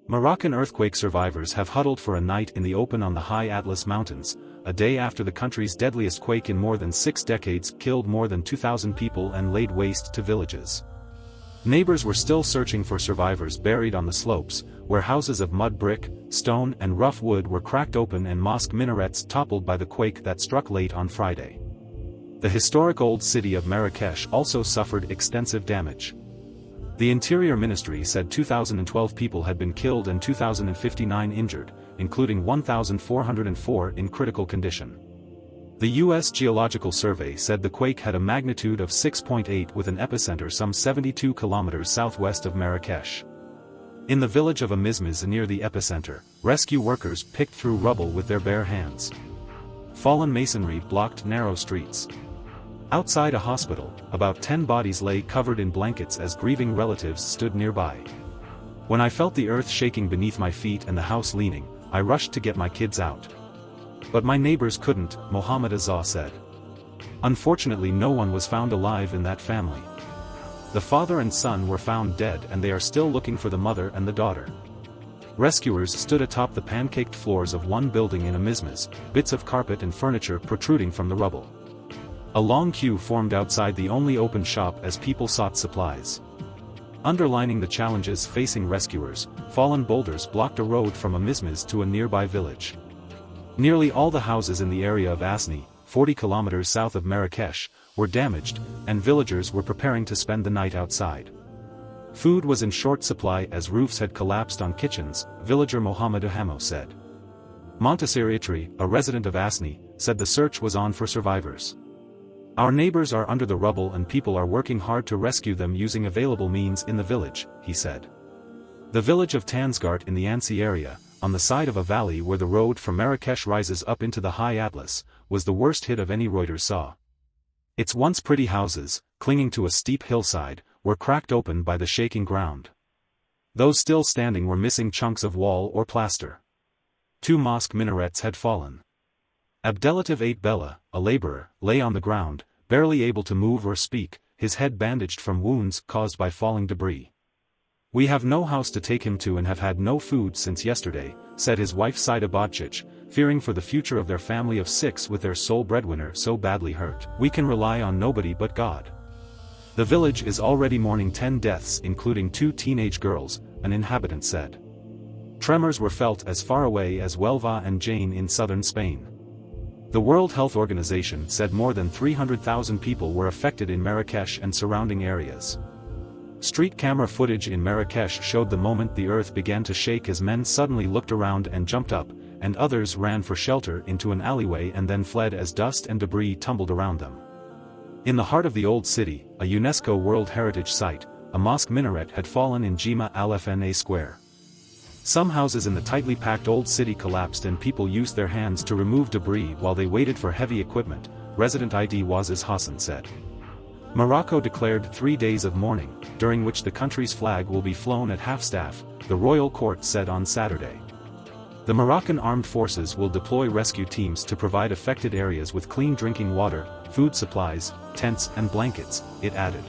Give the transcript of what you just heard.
Moroccan earthquake survivors have huddled for a night in the open on the high Atlas Mountains, a day after the country's deadliest quake in more than 6 decades killed more than 2,000 people and laid waste to villages. Neighbors were still searching for survivors buried on the slopes, where houses of mud brick, stone and rough wood were cracked open and mosque minarets toppled by the quake that struck late on Friday. The historic old city of Marrakesh also suffered extensive damage. The Interior Ministry said 2,012 people had been killed and 2,059 injured, including 1,404 in critical condition. The U.S. Geological Survey said the quake had a magnitude of 6.8 with an epicenter some 72 kilometers southwest of Marrakesh. In the village of Amizmiz near the epicenter, rescue workers picked through rubble with their bare hands. Fallen masonry blocked narrow streets. Outside a hospital, about 10 bodies lay covered in blankets as grieving relatives stood nearby. When I felt the earth shaking beneath my feet and the house leaning, I rushed to get my kids out. But my neighbors couldn't, Mohammed Azza said. Unfortunately, no one was found alive in that family. The father and son were found dead and they are still looking for the mother and the daughter. Rescuers stood atop the pancaked floors of one building in Amizmiz, bits of carpet and furniture protruding from the rubble. A long queue formed outside the only open shop as people sought supplies. Underlining the challenges facing rescuers, fallen boulders blocked a road from Amizmiz to a nearby village. Nearly all the houses in the area of Asni, 40 kilometers south of Marrakesh, were damaged, and villagers were preparing to spend the night outside. Food was in short supply as roofs had collapsed on kitchens, villager Mohammed Ahamo said. Montessoriatri, a resident of Asni, said the search was on for survivors. Our neighbors are under the rubble and people are working hard to rescue them using available means in the village, he said. The village of Tansgart in the Ansi area, on the side of a valley where the road from Marrakesh rises up into the high Atlas, was the worst hit of any Reuters saw. Its once pretty houses, clinging to a steep hillside, were cracked open by the shaking ground. Those still standing were missing chunks of wall or plaster. 2 mosque minarets had fallen. Abdelatif 8 Bella, a laborer, lay on the ground, barely able to move or speak, his head bandaged from wounds caused by falling debris. We have no house to take him to and have had no food since yesterday, said his wife Saida Bodcic, fearing for the future of their family of 6 with their sole breadwinner so badly hurt. We can rely on nobody but God. The village is already mourning 10 deaths including 2 teenage girls, an inhabitant said. Tremors were felt as far away as Huelva and Jaén in southern Spain. The World Health Organization said more than 300,000 people were affected in Marrakesh and surrounding areas. Street camera footage in Marrakesh showed the moment the earth began to shake as men suddenly looked around and jumped up, and others ran for shelter into an alleyway and then fled as dust and debris tumbled around them. In the heart of the old city, a UNESCO World Heritage Site, a mosque minaret had fallen in Jima al-Fna Square. Some houses in the tightly packed old city collapsed and people used their hands to remove debris while they waited for heavy equipment, resident ID Waziz Hassan said. Morocco declared 3 days of mourning, during which the country's flag will be flown at half-staff, the royal court said on Saturday. The Moroccan armed forces will deploy rescue teams to provide affected areas with clean drinking water, food supplies, tents and blankets, it added.